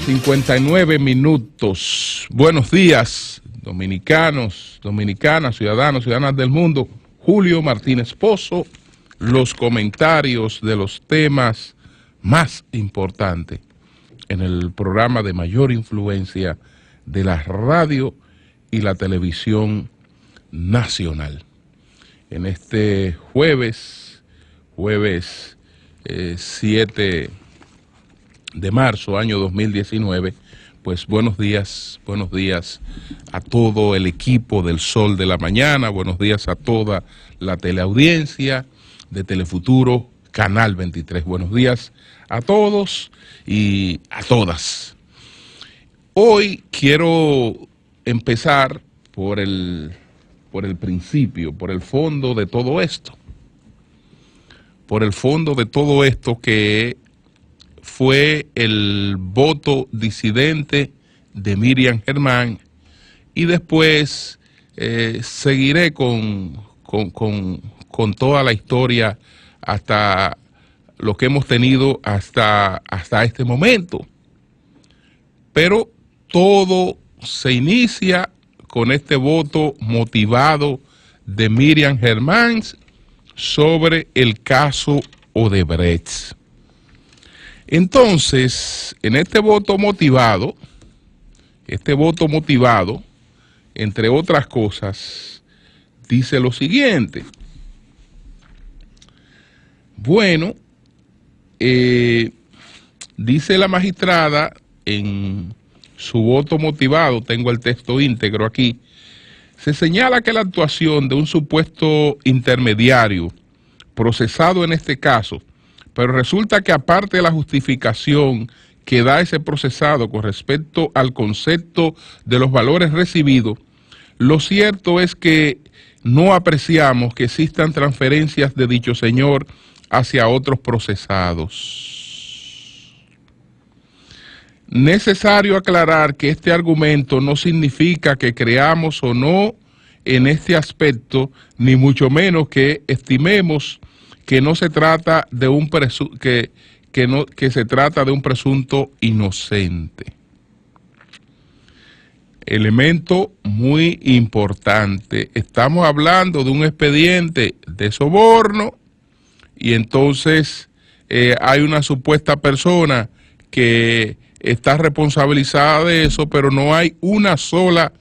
59 minutos. Buenos días, dominicanos, dominicanas, ciudadanos, ciudadanas del mundo. Julio Martínez Pozo, los comentarios de los temas más importantes en el programa de mayor influencia de la radio y la televisión nacional. En este jueves 7 de marzo, año 2019, pues buenos días a todo el equipo del Sol de la Mañana, buenos días a toda la teleaudiencia de Telefuturo, Canal 23, buenos días a todos y a todas. Hoy quiero empezar por el principio, por el fondo de todo esto. Por el fondo de todo esto que fue el voto disidente de Miriam Germán, y después seguiré con toda la historia hasta lo que hemos tenido hasta este momento. Pero todo se inicia con este voto motivado de Miriam Germán sobre el caso Odebrecht. Entonces, en este voto motivado, entre otras cosas, dice lo siguiente. Bueno, dice la magistrada en su voto motivado, tengo el texto íntegro aquí, se señala que la actuación de un supuesto intermediario procesado en este caso, pero resulta que aparte de la justificación que da ese procesado con respecto al concepto de los valores recibidos, lo cierto es que no apreciamos que existan transferencias de dicho señor hacia otros procesados. Necesario aclarar que este argumento no significa que creamos o no en este aspecto, ni mucho menos que estimemos que no se trata de que se trata de un presunto inocente. Elemento muy importante, estamos hablando de un expediente de soborno y entonces hay una supuesta persona que está responsabilizada de eso, pero no hay una sola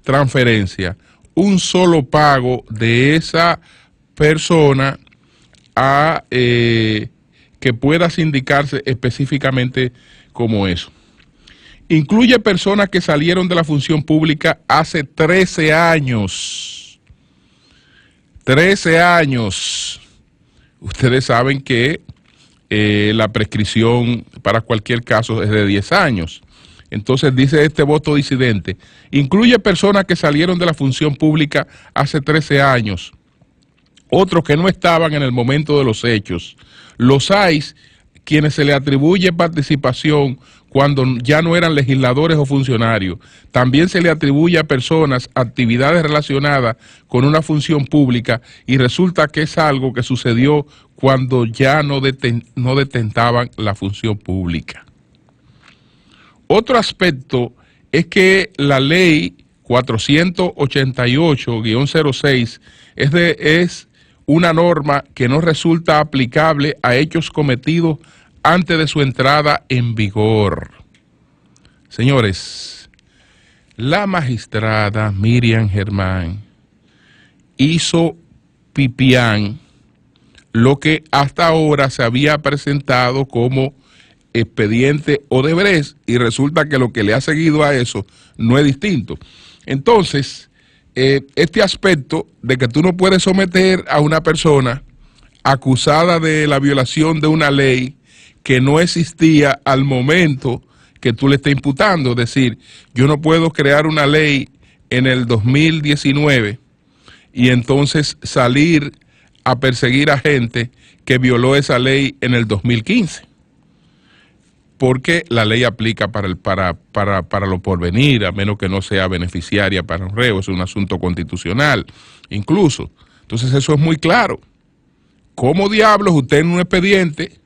transferencia, un solo pago de esa persona a que pueda sindicarse específicamente como eso. Incluye personas que salieron de la función pública hace 13 años. 13 años. Ustedes saben que la prescripción para cualquier caso es de 10 años. Entonces dice este voto disidente, incluye personas que salieron de la función pública hace 13 años, otros que no estaban en el momento de los hechos. Los hay quienes se le atribuye participación cuando ya no eran legisladores o funcionarios. También se le atribuye a personas actividades relacionadas con una función pública y resulta que es algo que sucedió cuando ya no detentaban la función pública. Otro aspecto es que la ley 488-06 es una norma que no resulta aplicable a hechos cometidos antes de su entrada en vigor. Señores, la magistrada Miriam Germán hizo pipián lo que hasta ahora se había presentado como expediente Odebrecht y resulta que lo que le ha seguido a eso no es distinto. Entonces, este aspecto de que tú no puedes someter a una persona acusada de la violación de una ley que no existía al momento que tú le estás imputando, es decir, yo no puedo crear una ley en el 2019 y entonces salir a perseguir a gente que violó esa ley en el 2015, porque la ley aplica para lo porvenir, a menos que no sea beneficiaria para un reo, es un asunto constitucional, incluso. Entonces eso es muy claro. ¿Cómo diablos usted en un expediente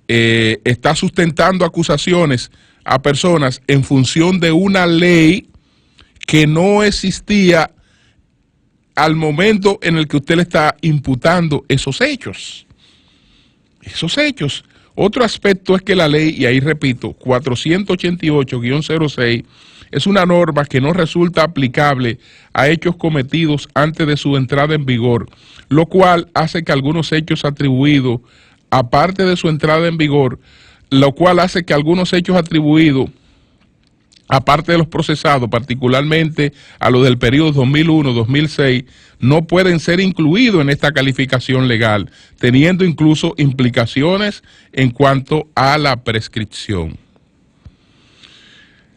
está sustentando acusaciones a personas en función de una ley que no existía al momento en el que usted le está imputando esos hechos. Esos hechos. Otro aspecto es que la ley, y ahí repito, 488-06, es una norma que no resulta aplicable a hechos cometidos antes de su entrada en vigor, lo cual hace que algunos hechos atribuidos, aparte de su entrada en vigor, aparte de los procesados, particularmente a los del periodo 2001-2006, no pueden ser incluidos en esta calificación legal, teniendo incluso implicaciones en cuanto a la prescripción.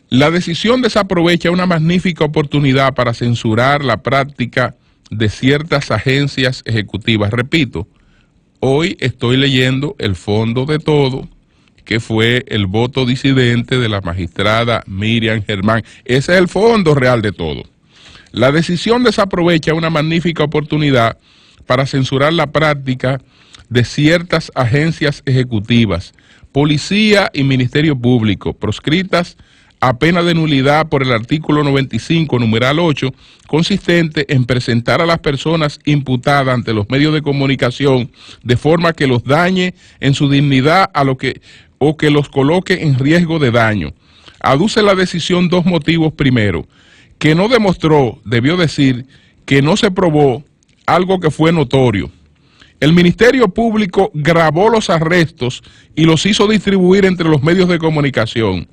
La decisión desaprovecha una magnífica oportunidad para censurar la práctica de ciertas agencias ejecutivas. Repito, hoy estoy leyendo el fondo de todo, que fue el voto disidente de la magistrada Miriam Germán. Ese es el fondo real de todo. La decisión desaprovecha una magnífica oportunidad para censurar la práctica de ciertas agencias ejecutivas, policía y ministerio público, proscritas a pena de nulidad por el artículo 95, numeral 8, consistente en presentar a las personas imputadas ante los medios de comunicación de forma que los dañe en su dignidad o que los coloque en riesgo de daño. Aduce la decisión dos motivos. Primero, que no demostró, debió decir, que no se probó algo que fue notorio. El Ministerio Público grabó los arrestos y los hizo distribuir entre los medios de comunicación.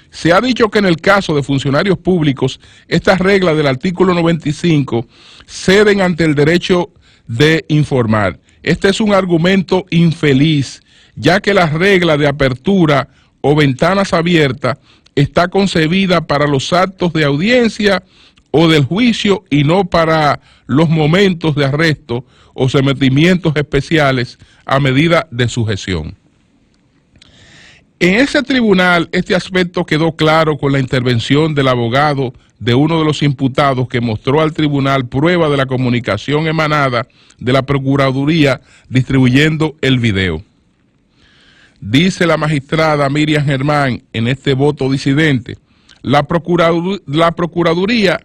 Se ha dicho que en el caso de funcionarios públicos, estas reglas del artículo 95 ceden ante el derecho de informar. Este es un argumento infeliz, ya que la regla de apertura o ventanas abiertas está concebida para los actos de audiencia o del juicio y no para los momentos de arresto o sometimientos especiales a medida de sujeción. En ese tribunal, este aspecto quedó claro con la intervención del abogado de uno de los imputados, que mostró al tribunal prueba de la comunicación emanada de la Procuraduría distribuyendo el video. Dice la magistrada Miriam Germán en este voto disidente: la Procuraduría,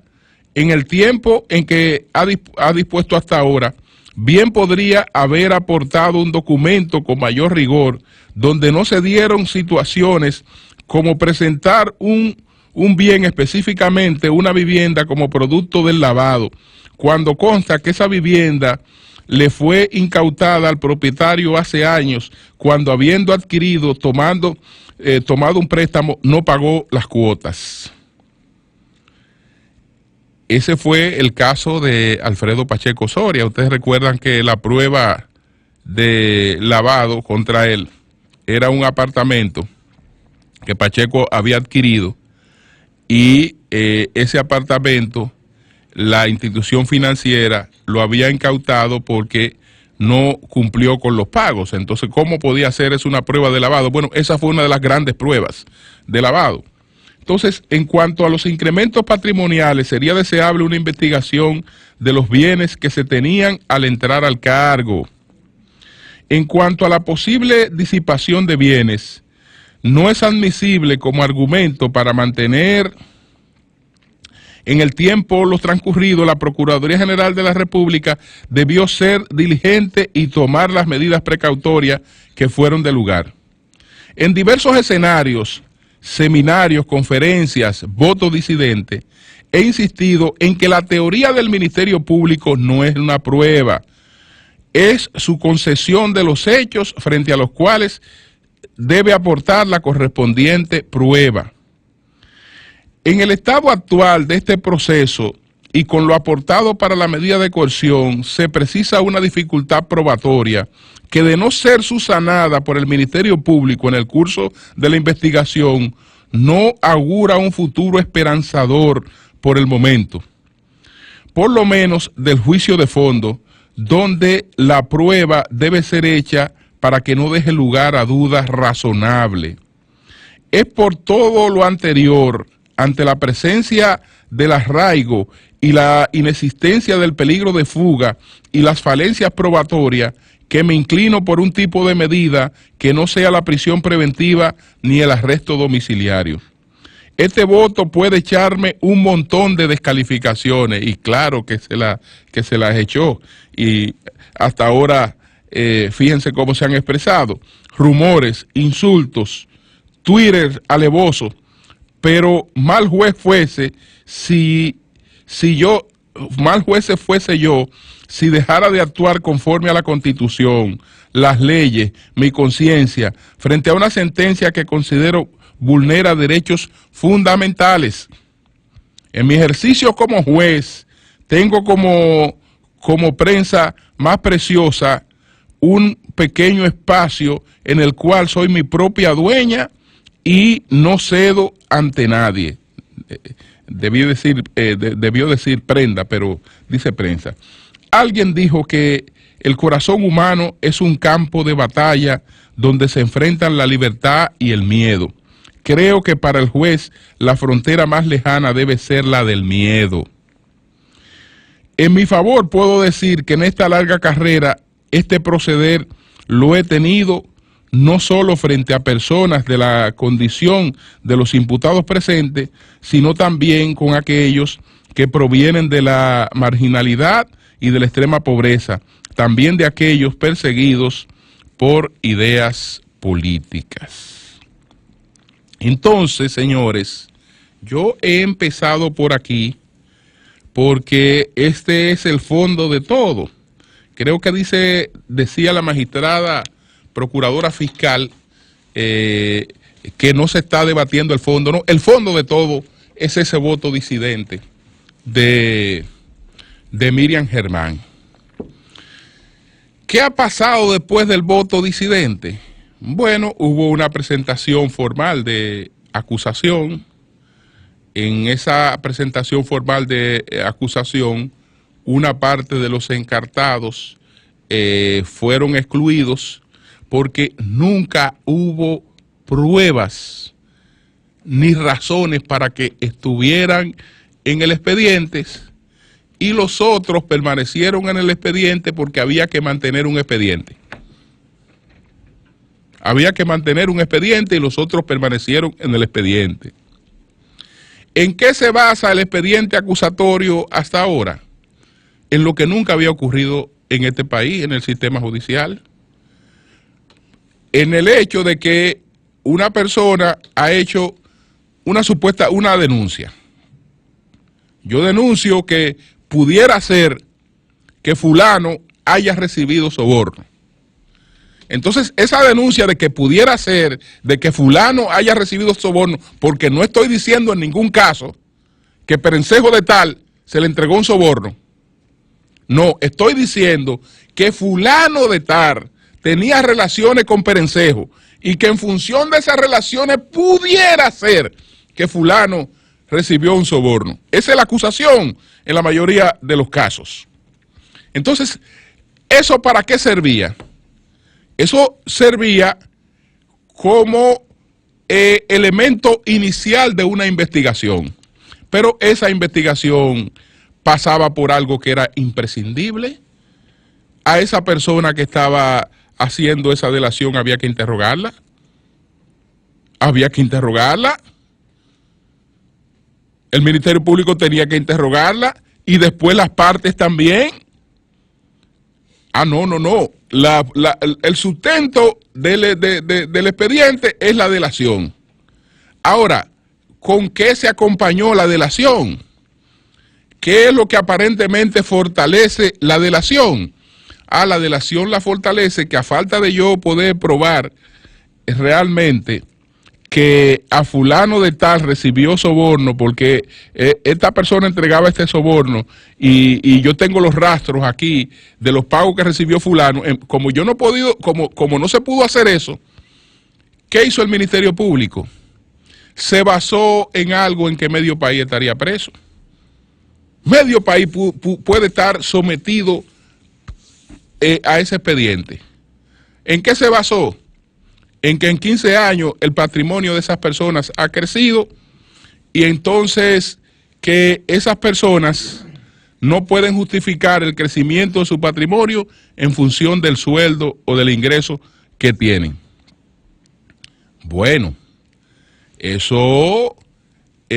en el tiempo en que ha dispuesto hasta ahora, bien podría haber aportado un documento con mayor rigor, donde no se dieron situaciones como presentar un bien, específicamente una vivienda, como producto del lavado, cuando consta que esa vivienda le fue incautada al propietario hace años, cuando habiendo adquirido, tomado un préstamo, no pagó las cuotas. Ese fue el caso de Alfredo Pacheco Soria. Ustedes recuerdan que la prueba de lavado contra él era un apartamento que Pacheco había adquirido, y ese apartamento la institución financiera lo había incautado porque no cumplió con los pagos. Entonces, ¿cómo podía hacer eso una prueba de lavado? Bueno, esa fue una de las grandes pruebas de lavado. Entonces, en cuanto a los incrementos patrimoniales, sería deseable una investigación de los bienes que se tenían al entrar al cargo. En cuanto a la posible disipación de bienes, no es admisible como argumento para mantener en el tiempo los transcurridos. La Procuraduría General de la República debió ser diligente y tomar las medidas precautorias que fueron de lugar. En diversos escenarios, seminarios, conferencias, votos disidentes, he insistido en que la teoría del Ministerio Público no es una prueba, es su concesión de los hechos frente a los cuales debe aportar la correspondiente prueba. En el estado actual de este proceso y con lo aportado para la medida de coerción, se precisa una dificultad probatoria que, de no ser subsanada por el Ministerio Público en el curso de la investigación, no augura un futuro esperanzador por el momento, por lo menos del juicio de fondo, donde la prueba debe ser hecha para que no deje lugar a dudas razonables. Es por todo lo anterior, ante la presencia del arraigo y la inexistencia del peligro de fuga y las falencias probatorias, que me inclino por un tipo de medida que no sea la prisión preventiva ni el arresto domiciliario. Este voto puede echarme un montón de descalificaciones, y claro que se las echó, y hasta ahora fíjense cómo se han expresado, rumores, insultos, Twitter alevoso, pero mal juez fuese mal juez fuese yo si dejara de actuar conforme a la Constitución, las leyes, mi conciencia, frente a una sentencia que considero vulnera derechos fundamentales. En mi ejercicio como juez, tengo como prensa más preciosa un pequeño espacio en el cual soy mi propia dueña y no cedo ante nadie. Debió decir prenda, pero dice prensa. Alguien dijo que el corazón humano es un campo de batalla donde se enfrentan la libertad y el miedo. Creo que para el juez la frontera más lejana debe ser la del miedo. En mi favor puedo decir que en esta larga carrera este proceder lo he tenido no solo frente a personas de la condición de los imputados presentes, sino también con aquellos que provienen de la marginalidad y de la extrema pobreza, también de aquellos perseguidos por ideas políticas. Entonces, señores, yo he empezado por aquí porque este es el fondo de todo. Creo que decía la magistrada procuradora fiscal que no se está debatiendo el fondo. No, el fondo de todo es ese voto disidente de Miriam Germán. ¿Qué ha pasado después del voto disidente? Bueno, hubo una presentación formal de acusación. En esa presentación formal de acusación, una parte de los encartados fueron excluidos porque nunca hubo pruebas ni razones para que estuvieran en el expediente, y los otros permanecieron en el expediente porque había que mantener un expediente. Había que mantener un expediente y los otros permanecieron en el expediente. ¿En qué se basa el expediente acusatorio hasta ahora? En lo que nunca había ocurrido en este país, en el sistema judicial. En el hecho de que una persona ha hecho una denuncia. Yo denuncio que pudiera ser que fulano haya recibido soborno. Entonces, esa denuncia de que pudiera ser de que fulano haya recibido soborno, porque no estoy diciendo en ningún caso que Perencejo de tal se le entregó un soborno. No, estoy diciendo que fulano de tal tenía relaciones con Perencejo y que en función de esas relaciones pudiera ser que fulano recibió un soborno. Esa es la acusación en la mayoría de los casos. Entonces, ¿eso para qué servía? Eso servía como elemento inicial de una investigación, pero esa investigación pasaba por algo que era imprescindible. A esa persona que estaba haciendo esa delación había que interrogarla. El Ministerio Público tenía que interrogarla y después las partes también. No. El sustento del expediente es la delación. Ahora, ¿con qué se acompañó la delación? ¿Qué es lo que aparentemente fortalece la delación? La delación la fortalece que a falta de yo poder probar realmente que a fulano de tal recibió soborno porque esta persona entregaba este soborno y yo tengo los rastros aquí de los pagos que recibió fulano, como yo no he podido, como no se pudo hacer eso, ¿qué hizo el Ministerio Público? Se basó en algo en que medio país estaría preso. Medio país puede estar sometido a ese expediente. ¿En qué se basó? En que en 15 años el patrimonio de esas personas ha crecido y entonces que esas personas no pueden justificar el crecimiento de su patrimonio en función del sueldo o del ingreso que tienen. Bueno, eso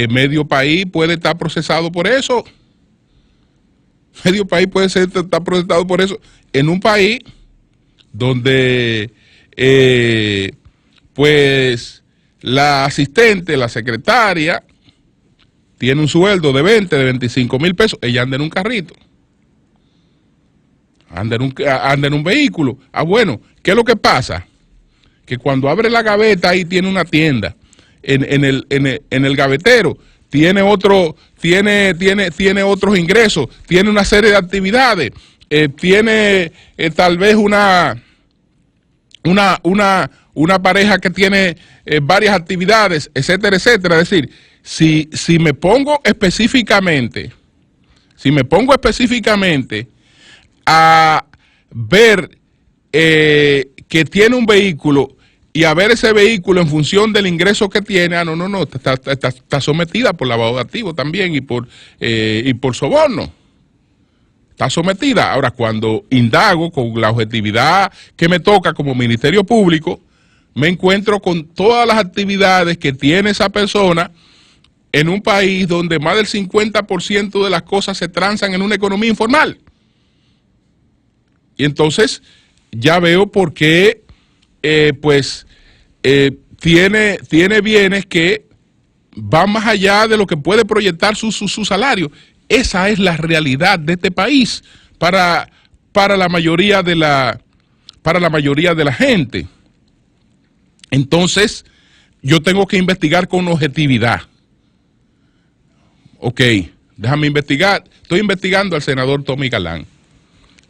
medio país puede estar procesado por eso. Medio país puede estar procesado por eso. En un país donde pues la asistente, la secretaria, tiene un sueldo de 20, de 25 mil pesos, ella anda en un carrito, anda en un vehículo. Ah, bueno, ¿qué es lo que pasa? Que cuando abre la gaveta ahí tiene una tienda, en el gavetero tiene otros ingresos, tiene una serie de actividades, tiene tal vez una pareja que tiene varias actividades, etcétera, etcétera. Es decir, si me pongo específicamente a ver que tiene un vehículo y a ver ese vehículo en función del ingreso que tiene, no, está sometida por lavado de activos también y por soborno. Está sometida. Ahora, cuando indago con la objetividad que me toca como Ministerio Público, me encuentro con todas las actividades que tiene esa persona en un país donde más del 50% de las cosas se transan en una economía informal. Y entonces ya veo por qué tiene bienes que van más allá de lo que puede proyectar su salario. Esa es la realidad de este país para la mayoría de la gente. Entonces, yo tengo que investigar con objetividad. Ok, déjame investigar. Estoy investigando al senador Tommy Galán.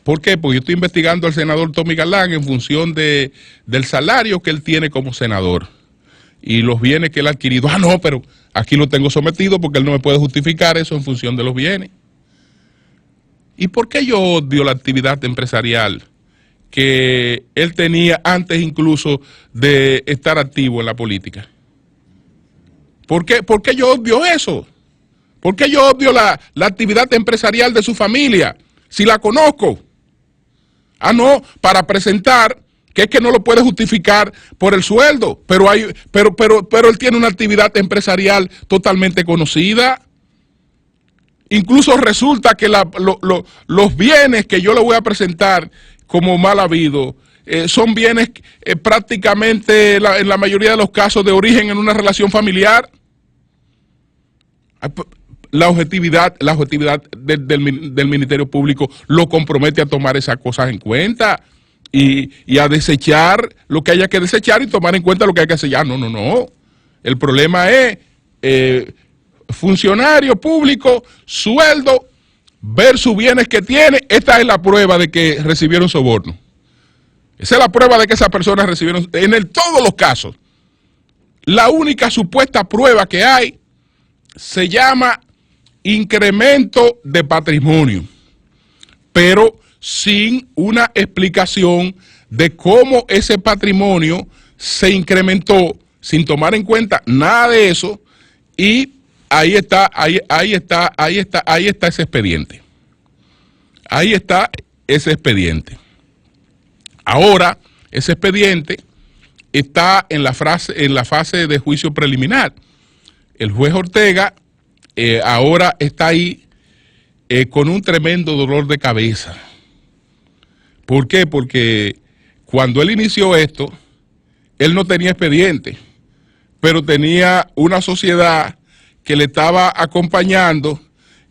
¿Por qué? Porque yo estoy investigando al senador Tommy Galán en función del salario que él tiene como senador y los bienes que él ha adquirido. Ah, no, pero aquí lo tengo sometido porque él no me puede justificar eso en función de los bienes. ¿Y por qué yo odio la actividad empresarial que él tenía antes incluso de estar activo en la política? ¿Por qué yo odio eso? ¿Por qué yo odio la actividad empresarial de su familia? Si la conozco. Ah, no, para presentar que es que no lo puede justificar por el sueldo, pero él tiene una actividad empresarial totalmente conocida. Incluso resulta que los bienes que yo le voy a presentar como mal habido son bienes prácticamente en la mayoría de los casos de origen en una relación familiar. La objetividad del Ministerio Público lo compromete a tomar esas cosas en cuenta y a desechar lo que haya que desechar y tomar en cuenta lo que hay que desechar. No. El problema es funcionario público, sueldo, versus bienes que tiene. Esta es la prueba de que recibieron soborno. Esa es la prueba de que esas personas recibieron, todos los casos. La única supuesta prueba que hay se llama incremento de patrimonio, pero sin una explicación de cómo ese patrimonio se incrementó, sin tomar en cuenta nada de eso, y ahí está ese expediente. Ahí está ese expediente. Ahora, ese expediente está en la fase de juicio preliminar. El juez Ortega ahora está ahí con un tremendo dolor de cabeza. ¿Por qué? Porque cuando él inició esto, él no tenía expediente, pero tenía una sociedad que le estaba acompañando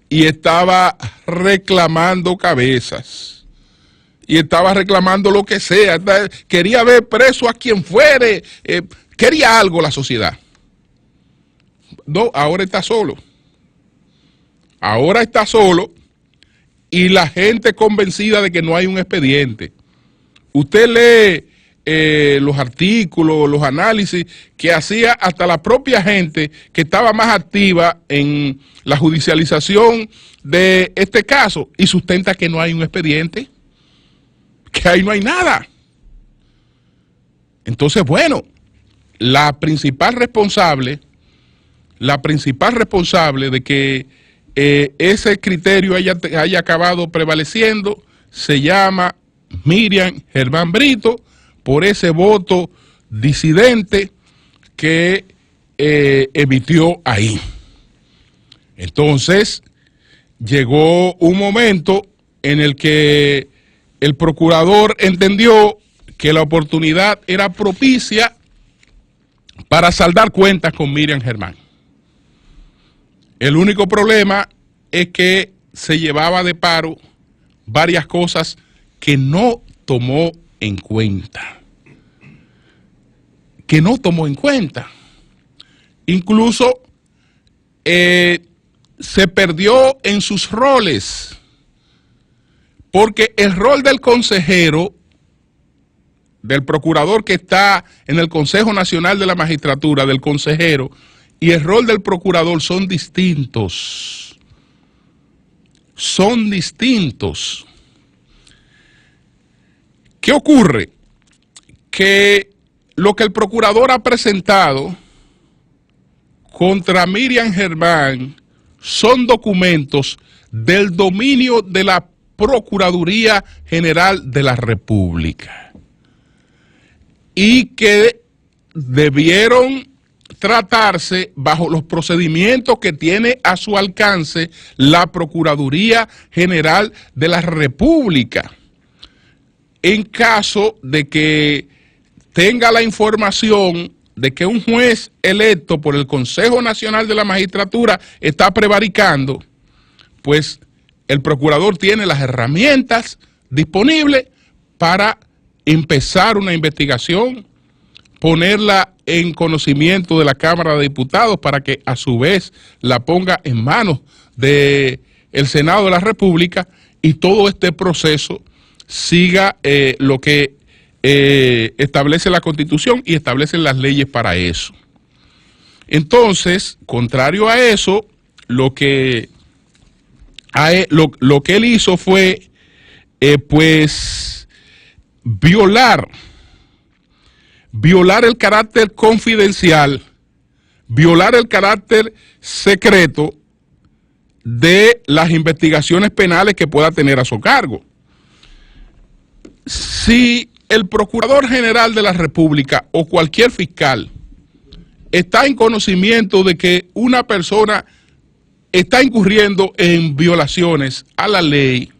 y estaba reclamando cabezas. Y estaba reclamando lo que sea. Quería ver preso a quien fuere. Quería algo la sociedad. No, ahora está solo. Ahora está solo y la gente convencida de que no hay un expediente. Usted lee los artículos, los análisis que hacía hasta la propia gente que estaba más activa en la judicialización de este caso y sustenta que no hay un expediente, que ahí no hay nada. Entonces, bueno, la principal responsable de que ese criterio haya acabado prevaleciendo, se llama Miriam Germán Brito, por ese voto disidente que emitió ahí. Entonces, llegó un momento en el que el procurador entendió que la oportunidad era propicia para saldar cuentas con Miriam Germán. El único problema es que se llevaba de paro varias cosas que no tomó en cuenta. Incluso se perdió en sus roles, porque el rol del consejero, del procurador que está en el Consejo Nacional de la Magistratura, del consejero, y el rol del procurador son distintos. Son distintos. ¿Qué ocurre? Que lo que el procurador ha presentado contra Miriam Germán son documentos del dominio de la Procuraduría General de la República y que debieron tratarse bajo los procedimientos que tiene a su alcance la Procuraduría General de la República. En caso de que tenga la información de que un juez electo por el Consejo Nacional de la Magistratura está prevaricando, pues el procurador tiene las herramientas disponibles para empezar una investigación, ponerla en conocimiento de la Cámara de Diputados para que a su vez la ponga en manos del Senado de la República y todo este proceso siga lo que establece la Constitución y establecen las leyes para eso. Entonces, contrario a eso, lo que él hizo fue pues violar el carácter confidencial, violar el carácter secreto de las investigaciones penales que pueda tener a su cargo. Si el Procurador General de la República o cualquier fiscal está en conocimiento de que una persona está incurriendo en violaciones a la ley,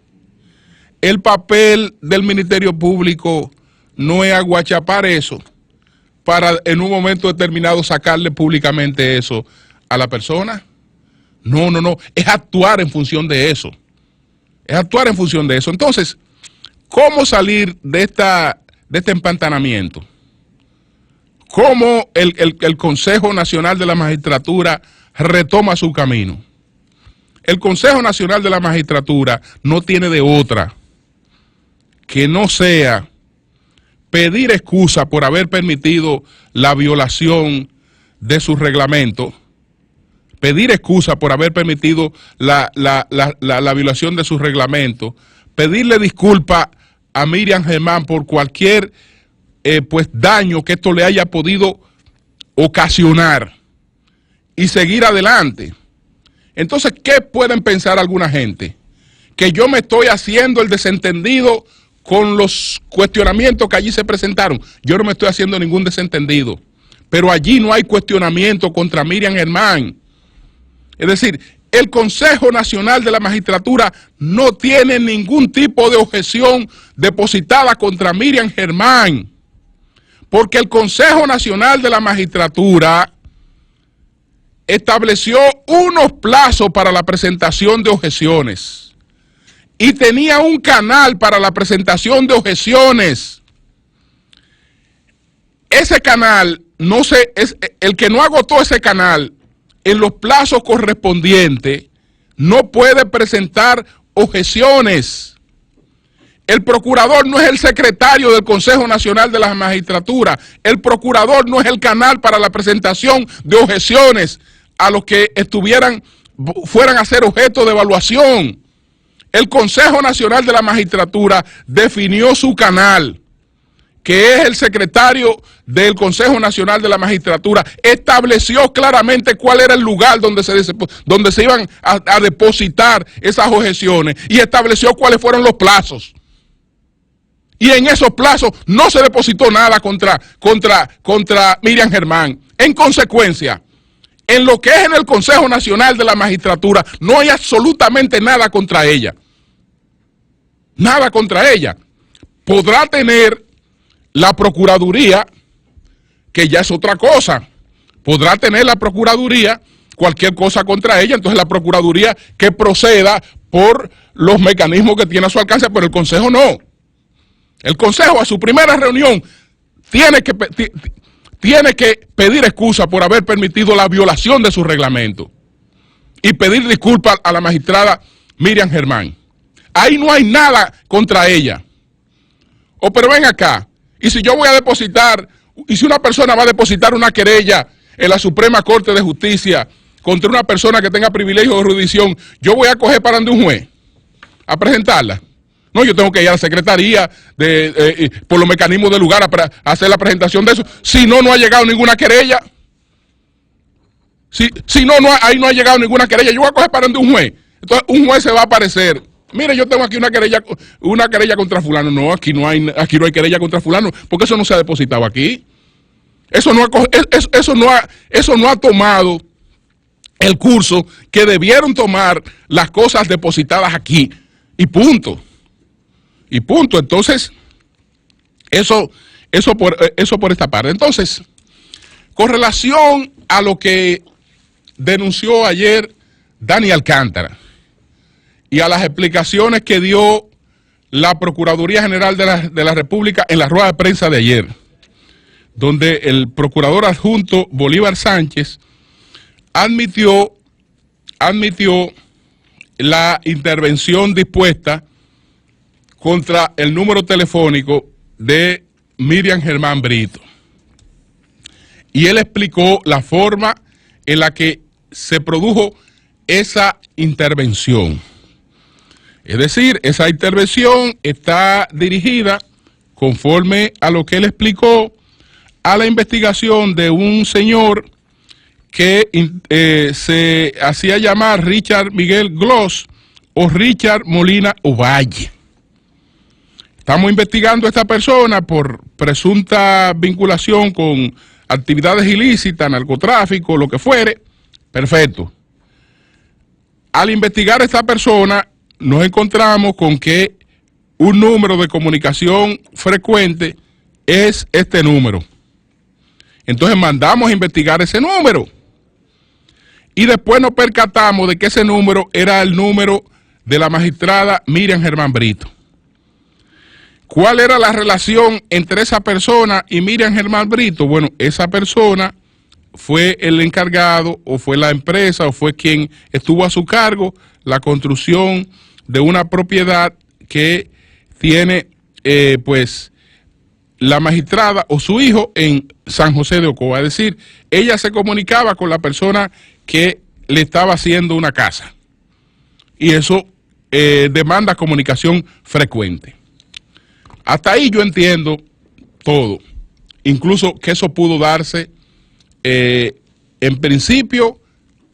el papel del Ministerio Público no es aguachapar eso para en un momento determinado sacarle públicamente eso a la persona. No, es actuar en función de eso. Entonces, ¿cómo salir de este empantanamiento? ¿Cómo el Consejo Nacional de la Magistratura retoma su camino? El Consejo Nacional de la Magistratura no tiene de otra que no sea pedir excusa por haber permitido la violación de su reglamento, pedir excusa por haber permitido la violación de su reglamento, pedirle disculpa a Miriam Germán por cualquier pues daño que esto le haya podido ocasionar y seguir adelante. Entonces, ¿qué pueden pensar alguna gente? Que yo me estoy haciendo el desentendido con los cuestionamientos que allí se presentaron. Yo no me estoy haciendo ningún desentendido, pero allí no hay cuestionamiento contra Miriam Germán. Es decir, el Consejo Nacional de la Magistratura no tiene ningún tipo de objeción depositada contra Miriam Germán, porque el Consejo Nacional de la Magistratura estableció unos plazos para la presentación de objeciones y tenía un canal para la presentación de objeciones. Ese canal, el que no agotó ese canal en los plazos correspondientes, no puede presentar objeciones. El procurador no es el secretario del Consejo Nacional de la Magistratura. El procurador no es el canal para la presentación de objeciones a los que fueran a ser objeto de evaluación. El Consejo Nacional de la Magistratura definió su canal, que es el secretario del Consejo Nacional de la Magistratura estableció claramente cuál era el lugar donde se iban a depositar esas objeciones y estableció cuáles fueron los plazos. Y en esos plazos no se depositó nada contra Miriam Germán. En consecuencia, en lo que es en el Consejo Nacional de la Magistratura, no hay absolutamente nada contra ella. Nada contra ella. Podrá tener la Procuraduría, que ya es otra cosa. Podrá tener la Procuraduría cualquier cosa contra ella, entonces la Procuraduría que proceda por los mecanismos que tiene a su alcance, pero el Consejo no. El Consejo a su primera reunión tiene que pedir excusa por haber permitido la violación de su reglamento y pedir disculpas a la magistrada Miriam Germán. Ahí no hay nada contra ella. Pero ven acá, y si yo voy a depositar, y si una persona va a depositar una querella en la Suprema Corte de Justicia contra una persona que tenga privilegio de jurisdicción, yo voy a coger para ante un juez a presentarla. No, yo tengo que ir a la secretaría por los mecanismos del lugar para hacer la presentación de eso. Si no, no ha llegado ninguna querella. Si no, ahí no ha llegado ninguna querella. Yo voy a coger para ante un juez. Entonces, un juez se va a aparecer. Mire, yo tengo aquí una querella contra fulano. No, aquí no hay querella contra fulano, porque eso no se ha depositado aquí. Eso no ha tomado el curso que debieron tomar las cosas depositadas aquí. Y punto. Y punto. Entonces, eso por esta parte. Entonces, con relación a lo que denunció ayer Dani Alcántara y a las explicaciones que dio la Procuraduría General de la República en la rueda de prensa de ayer, donde el procurador adjunto Bolívar Sánchez admitió la intervención dispuesta contra el número telefónico de Miriam Germán Brito. Y él explicó la forma en la que se produjo esa intervención. Es decir, esa intervención está dirigida, conforme a lo que él explicó, a la investigación de un señor que se hacía llamar Richard Miguel Gloss o Richard Molina Ovalle. Estamos investigando a esta persona por presunta vinculación con actividades ilícitas, narcotráfico, lo que fuere. Perfecto. Al investigar a esta persona, nos encontramos con que un número de comunicación frecuente es este número. Entonces mandamos a investigar ese número. Y después nos percatamos de que ese número era el número de la magistrada Miriam Germán Brito. ¿Cuál era la relación entre esa persona y Miriam Germán Brito? Bueno, esa persona fue el encargado, o fue la empresa, o fue quien estuvo a su cargo la construcción de una propiedad que tiene, pues, la magistrada o su hijo en San José de Ocoa. Es decir, ella se comunicaba con la persona que le estaba haciendo una casa. Y eso demanda comunicación frecuente. Hasta ahí yo entiendo todo. Incluso que eso pudo darse, en principio,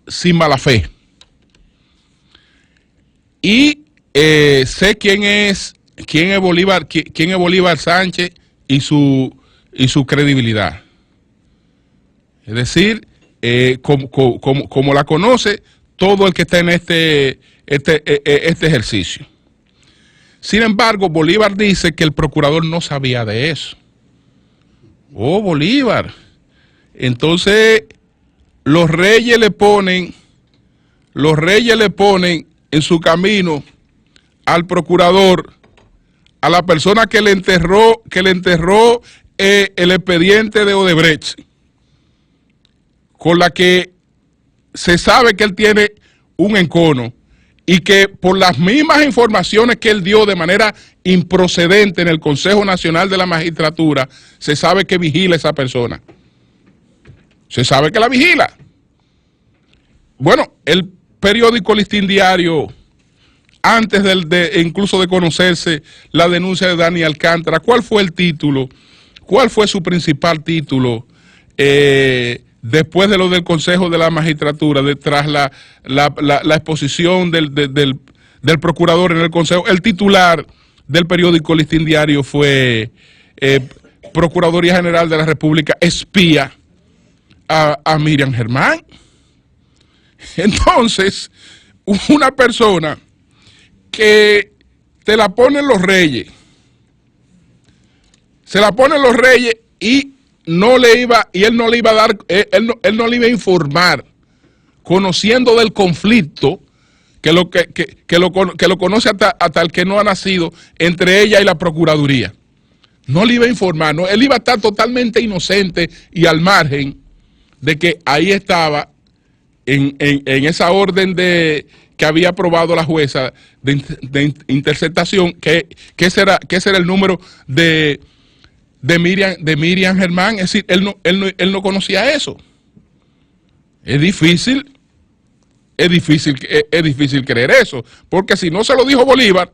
sin mala fe. Y sé quién es Bolívar Sánchez y su credibilidad. Es decir, como la conoce todo el que está en este ejercicio. Sin embargo, Bolívar dice que el procurador no sabía de eso. Oh, Bolívar. Entonces, los reyes le ponen en su camino al procurador, a la persona que le enterró el expediente de Odebrecht, con la que se sabe que él tiene un encono, y que por las mismas informaciones que él dio de manera improcedente en el Consejo Nacional de la Magistratura, se sabe que vigila a esa persona. Se sabe que la vigila. Bueno, el periódico Listín Diario, antes incluso de conocerse la denuncia de Dani Alcántara, ¿cuál fue el título ¿cuál fue su principal título después de lo del Consejo de la Magistratura, tras la exposición del procurador en el Consejo? El titular del periódico Listín Diario fue Procuraduría General de la República espía a Miriam Germán. Entonces, una persona que te la ponen los reyes, se la ponen los reyes y él no le iba a dar, él no le iba a informar, conociendo del conflicto que lo conoce hasta el que no ha nacido entre ella y la Procuraduría. No le iba a informar, no, él iba a estar totalmente inocente y al margen de que ahí estaba en esa orden que había aprobado la jueza de interceptación, que ese era el número de Miriam Germán. Es decir, él no conocía eso. Es difícil creer eso, porque si no se lo dijo Bolívar,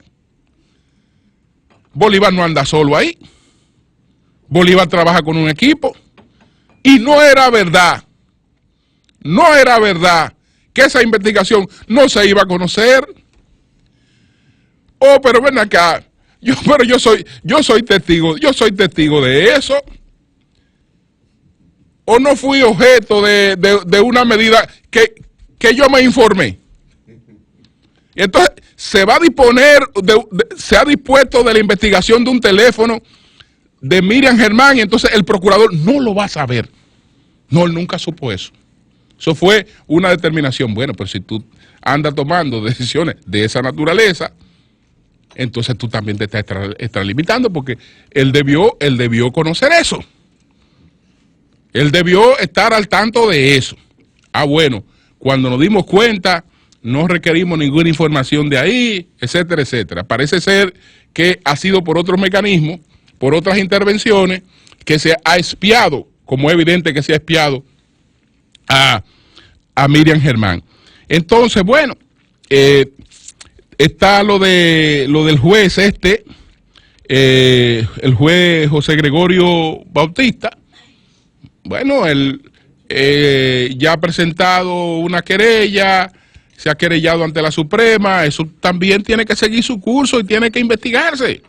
Bolívar no anda solo ahí. Bolívar trabaja con un equipo y no era verdad que esa investigación no se iba a conocer. Oh, pero ven acá, yo soy testigo de eso. ¿O no fui objeto de una medida que yo me informé? Entonces, se va a disponer, se ha dispuesto de la investigación de un teléfono de Miriam Germán, y entonces el procurador no lo va a saber. No, él nunca supo eso. Eso fue una determinación. Bueno, pero si tú andas tomando decisiones de esa naturaleza, entonces tú también te estás extralimitando, porque él debió conocer eso. Él debió estar al tanto de eso. Ah, bueno, cuando nos dimos cuenta, no requerimos ninguna información de ahí, etcétera, etcétera. Parece ser que ha sido por otros mecanismos, por otras intervenciones, que se ha espiado, como es evidente que se ha espiado a Miriam Germán. Entonces, bueno, está lo del juez el juez José Gregorio Bautista. Bueno, él ya ha presentado una querella, se ha querellado ante la Suprema. Eso también tiene que seguir su curso y tiene que investigarse.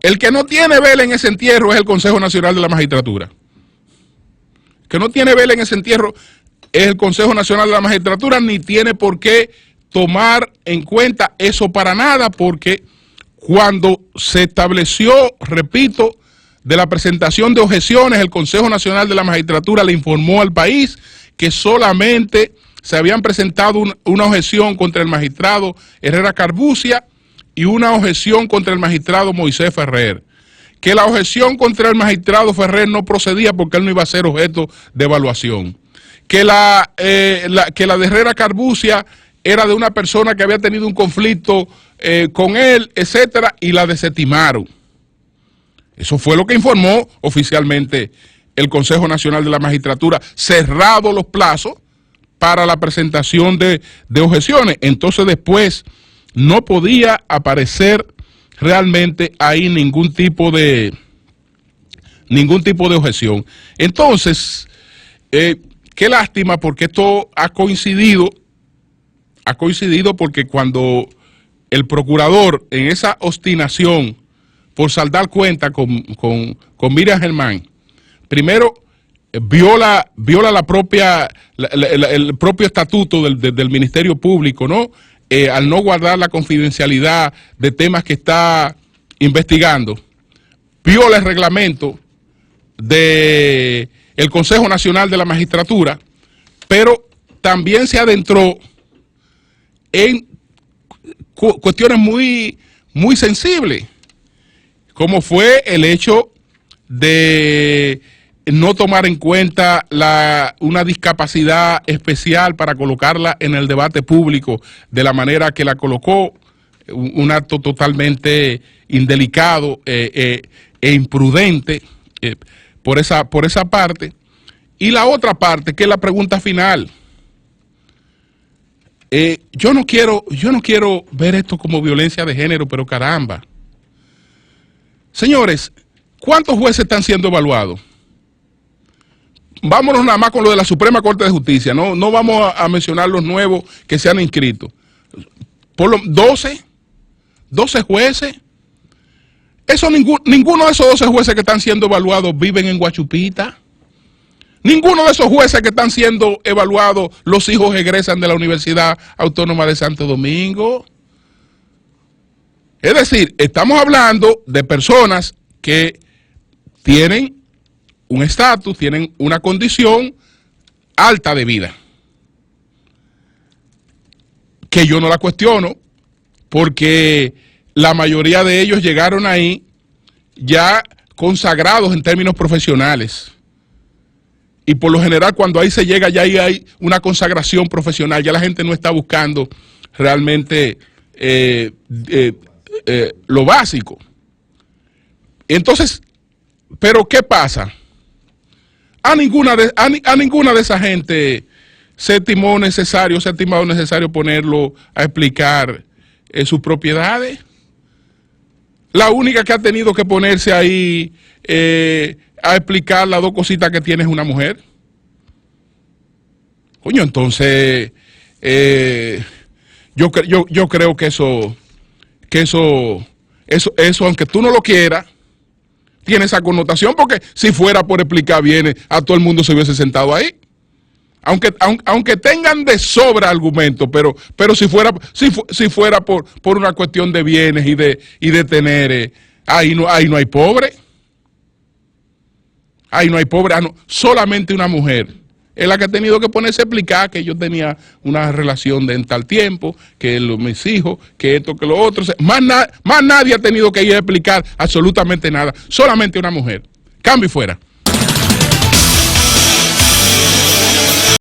El que no tiene vela en ese entierro es el Consejo Nacional de la Magistratura. El que no tiene vela en ese entierro es el Consejo Nacional de la Magistratura, ni tiene por qué tomar en cuenta eso para nada, porque cuando se estableció, repito, de la presentación de objeciones, el Consejo Nacional de la Magistratura le informó al país que solamente se habían presentado una objeción contra el magistrado Herrera Carbucia y una objeción contra el magistrado Moisés Ferrer, que la objeción contra el magistrado Ferrer no procedía porque él no iba a ser objeto de evaluación, que la de Herrera Carbucia era de una persona que había tenido un conflicto con él, etcétera, y la desestimaron. Eso fue lo que informó oficialmente el Consejo Nacional de la Magistratura, cerrados los plazos para la presentación de objeciones. Entonces después no podía aparecer realmente ahí ningún tipo de objeción. Entonces, qué lástima, porque esto ha coincidido porque cuando el procurador, en esa obstinación por saldar cuenta con Miriam Germán, primero viola el propio estatuto del Ministerio Público, ¿no? Al no guardar la confidencialidad de temas que está investigando, viola el reglamento del Consejo Nacional de la Magistratura, pero también se adentró en cuestiones muy, muy sensibles, como fue el hecho de no tomar en cuenta una discapacidad especial para colocarla en el debate público de la manera que la colocó, un acto totalmente indelicado e imprudente por esa parte. Y la otra parte, que es la pregunta final. Yo no quiero ver esto como violencia de género, pero caramba. Señores, ¿Cuántos jueces están siendo evaluados? Vámonos nada más con lo de la Suprema Corte de Justicia, no vamos a mencionar los nuevos que se han inscrito. Por lo 12 jueces. Eso ninguno de esos 12 jueces que están siendo evaluados viven en Guachupita. Ninguno de esos jueces que están siendo evaluados, los hijos egresan de la Universidad Autónoma de Santo Domingo. Es decir, estamos hablando de personas que tienen un estatus, tienen una condición alta de vida, que yo no la cuestiono, porque la mayoría de ellos llegaron ahí ya consagrados en términos profesionales. Y por lo general cuando ahí se llega ya ahí hay una consagración profesional, ya la gente no está buscando realmente lo básico. Entonces, ¿pero qué pasa? A ninguna de esa gente se estimado necesario ponerlo a explicar sus propiedades. La única que ha tenido que ponerse ahí a explicar las dos cositas que tiene es una mujer. Coño, entonces yo creo que eso, aunque tú no lo quieras, tiene esa connotación, porque si fuera por explicar bien, a todo el mundo se hubiese sentado ahí. Aunque tengan de sobra argumentos, pero si fuera por una cuestión de bienes y de tener, ahí no hay pobre. Ahí no hay pobre, solamente una mujer es la que ha tenido que ponerse a explicar que yo tenía una relación de en tal tiempo, que mis hijos, que esto, que lo otro. Más nadie ha tenido que ir a explicar absolutamente nada, solamente una mujer. Cambio y fuera.